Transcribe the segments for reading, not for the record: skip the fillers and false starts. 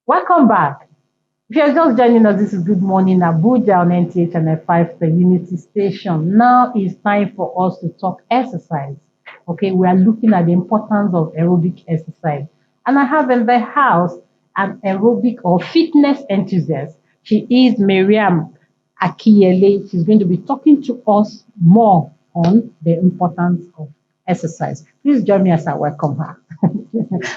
Welcome back. If you're just joining us, this is Good Morning Abuja on NTA Channel 5, the Unity Station. Now it's time for us to talk exercise. Okay, we are looking at the importance of aerobic exercise. And I have in the house an aerobic or fitness enthusiast. She is Miriam Akiyele. She's going to be talking to us more on the importance of exercise. Please join me as I welcome her.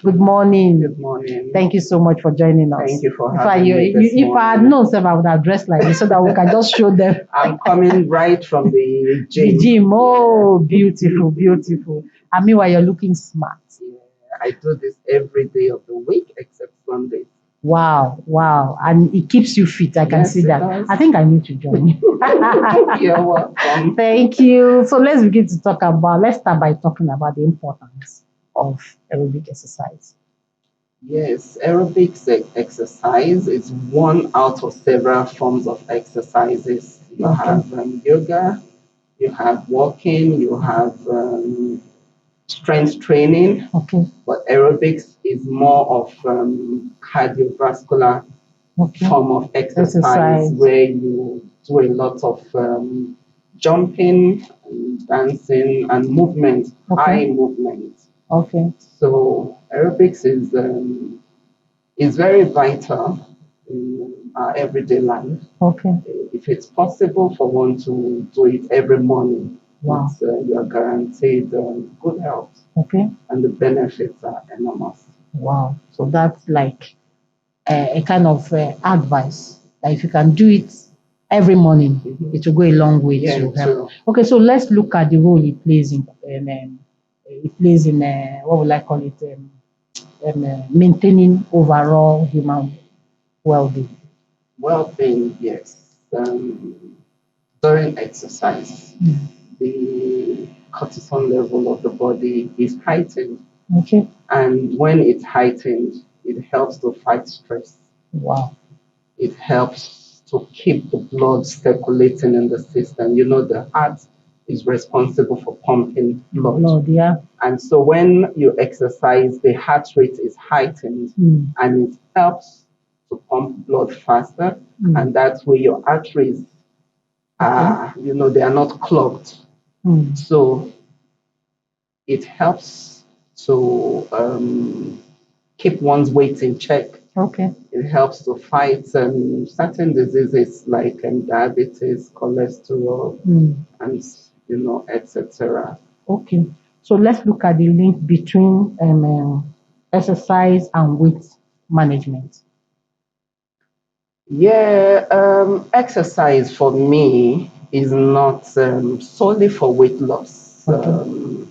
Good morning. Good morning. Thank you so much for joining us. Thank you for In fact, having me this if I had morning. known, I would have dressed like this so that we can just show them I'm coming right from the the gym. gym. Oh, beautiful, beautiful. And meanwhile, you're looking smart. Yeah, I do this every day of the week except Sunday. Wow, wow. And it keeps you fit. I can Yes, see it that. does. I think I need to join you. You're welcome. Thank you. So let's begin to let's start by talking about the importance of aerobic exercise. Yes, aerobics exercise is one out of several forms of exercises. You Okay. have yoga, you have walking, you have strength training, Okay, but aerobics is more of cardiovascular okay. form of exercise Exercise. where you do a lot of jumping, and dancing, and movement, Okay. eye movement. Okay, So aerobics is very vital in our everyday life. okay. If it's possible for one to do it every morning, Wow. you are guaranteed good health, Okay. and the benefits are enormous. Wow. So that's like a kind of advice that if you can do it every morning, it will go a long way Yeah, to help. true. Okay, so let's look at the role it plays in what would I call it maintaining overall human well-being. Well-being, yes. During exercise, the cortisol level of the body is heightened. Okay. And when it's heightened, it helps to fight stress. Wow. It helps to keep the blood circulating in the system. You know, the heart is responsible for pumping blood. Lord, yeah. And so when you exercise, the heart rate is heightened and it helps to pump blood faster. And that's where your arteries are, they are not clogged. So it helps to keep one's weight in check. Okay. It helps to fight certain diseases like diabetes, cholesterol, and etc. Okay. So let's look at the link between exercise and weight management. Yeah, exercise for me is not solely for weight loss. Okay.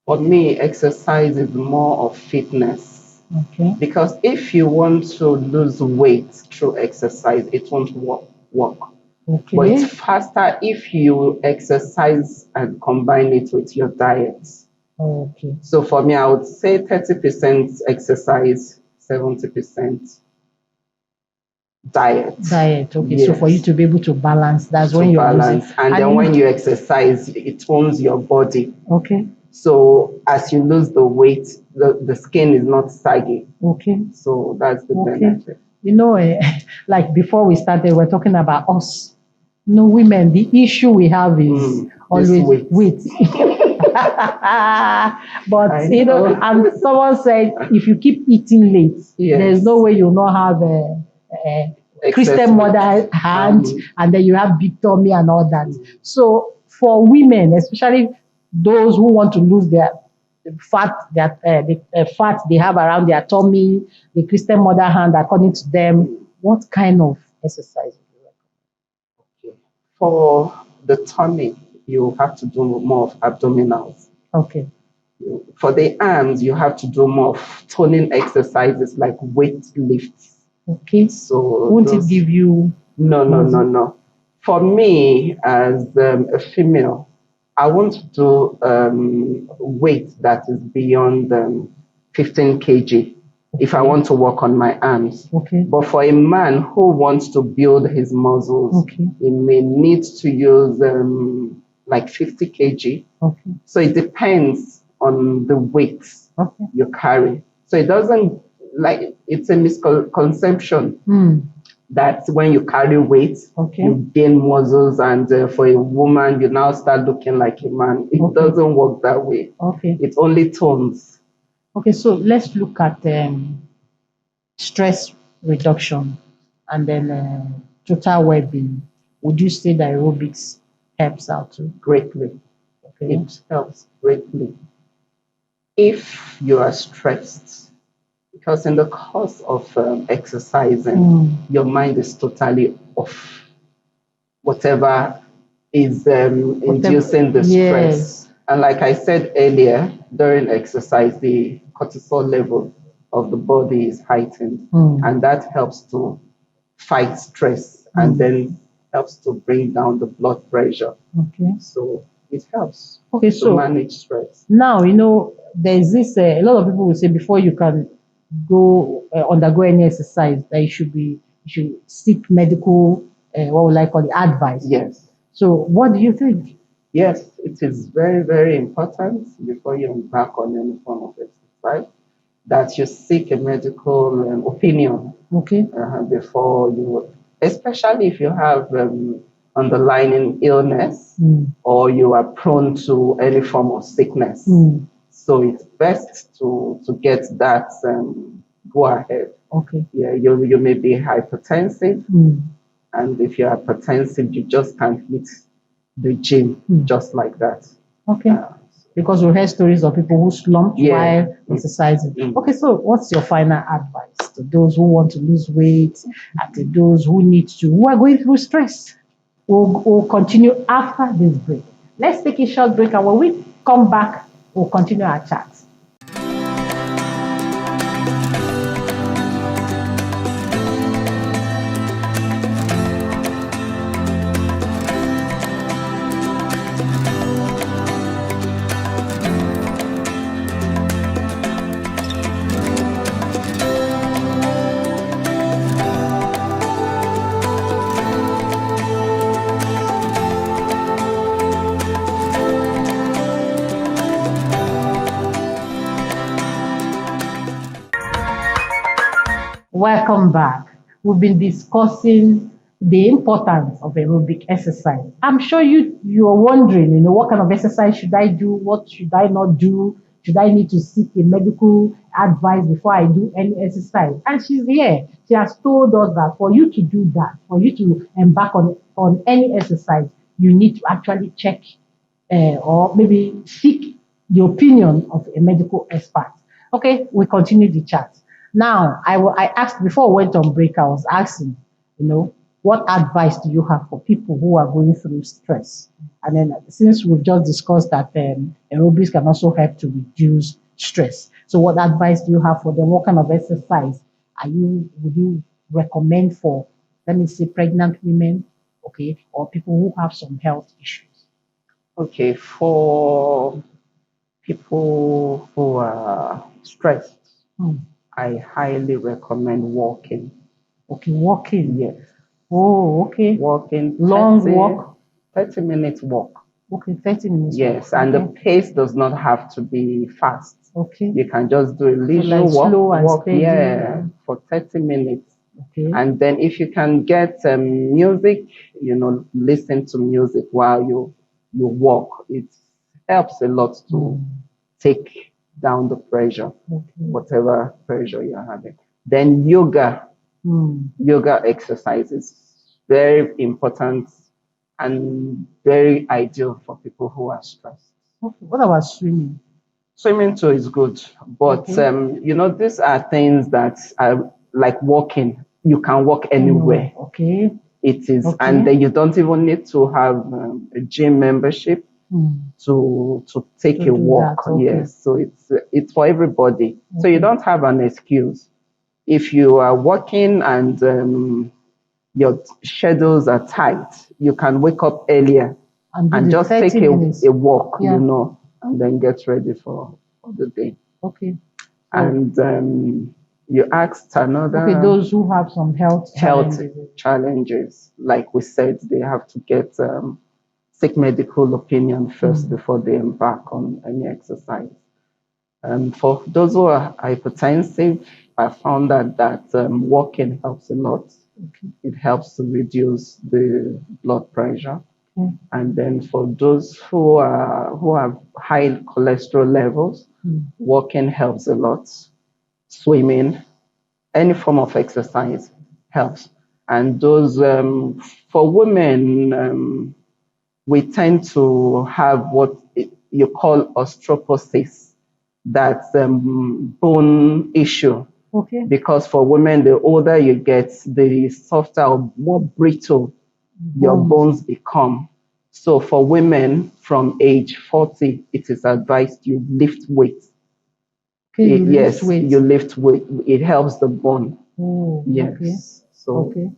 For me, exercise is more of fitness. Okay. Because if you want to lose weight through exercise, it won't work. Okay. But it's faster if you exercise and combine it with your diet. Okay. So for me, I would say 30% exercise, 70% diet. Diet. Okay. Yes. So for you to be able to balance, that's To when you're balance. losing. And then when you exercise, it tones your body. Okay. So as you lose the weight, the skin is not saggy. Okay. So that's the Okay. benefit. You know, like before we started, we're talking about us. No, women, the issue we have is always weight. But and someone said if you keep eating late, there's no way you'll not have a Christian mother hand, and then you have big tummy and all that. So for women, especially those who want to lose their fat, the fat they have around their tummy, the Christian mother hand, according to them, what kind of exercise? For the tummy, you have to do more of abdominals. Okay. For the arms, you have to do more of toning exercises like weight lifts. Okay. So won't it give you? No. For me, as a female, I want to do weight that is beyond 15 kg. If I want to work on my arms. Okay. But for a man who wants to build his muscles, he may need to use like 50 kg. So it depends on the weight you carry. So it doesn't like it's a misconception Mm. that when you carry weight, Okay. you gain muscles, and for a woman, you now start looking like a man. It Okay. doesn't work that way. Okay. It only tones. Okay, so let's look at stress reduction and then total well-being. Would you say that aerobics helps out too? Greatly. Okay. It helps greatly if you are stressed, because in the course of exercising, your mind is totally off whatever is inducing the stress. Yes. And like I said earlier, during exercise, the cortisol level of the body is heightened, and that helps to fight stress and then helps to bring down the blood pressure. Okay. So it helps Okay, to so manage stress. now, there's this, a lot of people will say before you can go undergo any exercise, that you should seek medical, what would I call it, advice. Yes. So what do you think? Yes, it is very, very important before you embark on any form of exercise that you seek a medical opinion. Okay. Before you, especially if you have underlying illness or you are prone to any form of sickness. So it's best to get that go ahead. Okay. Yeah, you may be hypertensive, and if you're hypertensive, you just can't hit the gym just like that. Okay. Because we heard stories of people who slumped while exercising. Okay, so what's your final advice to those who want to lose weight and to those who are going through stress? We'll continue after this break. Let's take a short break, and when we come back, we'll continue our chat. Welcome back. We've been discussing the importance of aerobic exercise. I'm sure you're wondering, what kind of exercise should I do? What should I not do? Should I need to seek a medical advice before I do any exercise? And she's here. She has told us that for you to do that, for you to embark on any exercise, you need to actually check or maybe seek the opinion of a medical expert. Okay, we continue the chat. Now, I asked before we went on break, I was asking, what advice do you have for people who are going through stress? And then since we've just discussed that aerobics can also help to reduce stress. So what advice do you have for them? What kind of exercise would you recommend for, let me say, pregnant women, okay, or people who have some health issues? Okay, for people who are stressed, I highly recommend walking. Okay, walking. Yes. Oh, okay. Walking. Long walk. 30 minutes walk. Okay, 30 minutes. Yes, walk. and Okay. the pace does not have to be fast. Okay. You can just do a leisure like slow and walk, steady. for 30 minutes. Okay. And then if you can get music, listen to music while you walk. It helps a lot to take down the pressure, whatever pressure you're having. Then yoga exercise is very important and very ideal for people who are stressed. Okay. What about swimming? Swimming too is good, but these are things that are like walking. You can walk anywhere. Okay. It is, and then you don't even need to have a gym membership to take a walk. Okay. Yes, so it's for everybody. So you don't have an excuse. If you are working and your schedules are tight, you can wake up earlier and just take a walk, and then get ready for the day. Okay. And you asked another. Okay, those who have some health challenges, like we said, they have to get seek medical opinion first before they embark on any exercise. And for those who are hypertensive, I found that walking helps a lot. Okay. It helps to reduce the blood pressure. Okay. And then for those who have high cholesterol levels, walking helps a lot. Swimming, any form of exercise helps. And those for women, we tend to have what you call osteoporosis, that's bone issue. Okay. Because for women, the older you get, the softer or more brittle your bones become. So for women from age 40, it is advised you lift weights. Okay, you lift Yes, weight. you lift weight. It helps the bone. Oh, Yes. okay. So Okay.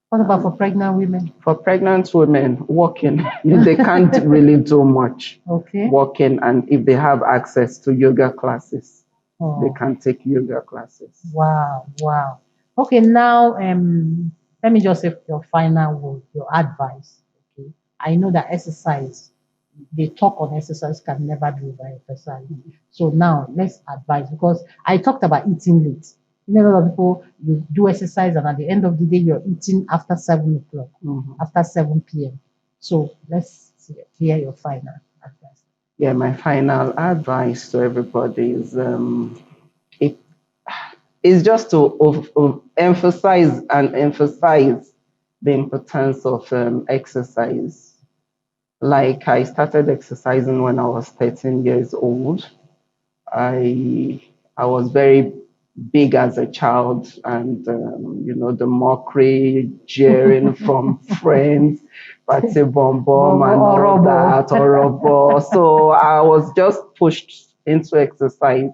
What about for pregnant women? for pregnant women, walking, they can't really do much. Okay. Walking, and if they have access to yoga classes, they Oh, can take yoga classes. wow, wow. Okay, now let me just say your final word, your advice. Okay. I know that exercise, they talk on exercise can never be over exercise. So now let's advise because I talked about eating late. You know, a lot of people you do exercise and at the end of the day you're eating after 7 o'clock, after 7 p.m. So let's hear your final advice. Yeah, my final advice to everybody it is just to emphasize the importance of exercise. Like I started exercising when I was 13 years old. I was very big as a child, and the mockery, jeering from friends, party bomb bomb, and all that, horrible. So I was just pushed into exercise,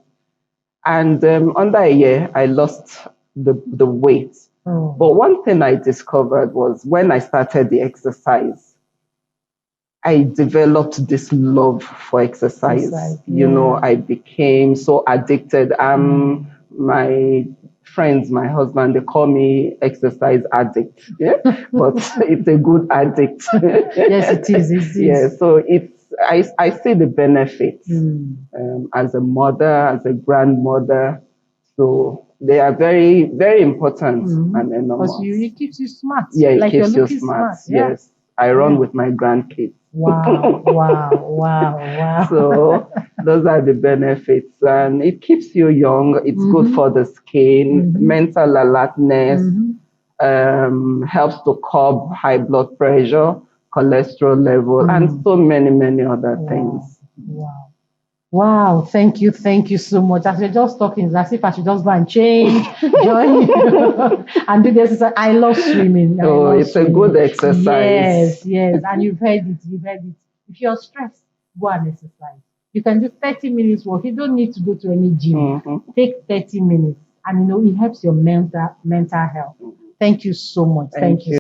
and under a year, I lost the weight. Oh. But one thing I discovered was when I started the exercise, I developed this love for exercise. I became so addicted. My friends, my husband, they call me exercise addict. Yeah, but it's a good addict. Yes, it is. It is. Yeah, so I see the benefits as a mother, as a grandmother. So they are very, very important and enormous. Because it keeps you smart. Yeah, it like keeps you're you looking smart. Yeah. Yes. I run with my grandkids. Wow, wow, wow, wow. So those are the benefits. And it keeps you young. It's good for the skin, mental alertness, helps to curb high blood pressure, cholesterol level, and so many, many other things. Wow. Wow, thank you so much. As we're just talking, it's as if I should just go and change, join you, and do this. I love swimming. It's a good exercise. Yes, yes. And you've heard it. If you're stressed, go and exercise. You can do 30 minutes walk. You don't need to go to any gym. Take 30 minutes, and it helps your mental health. Thank you so much. Thank you.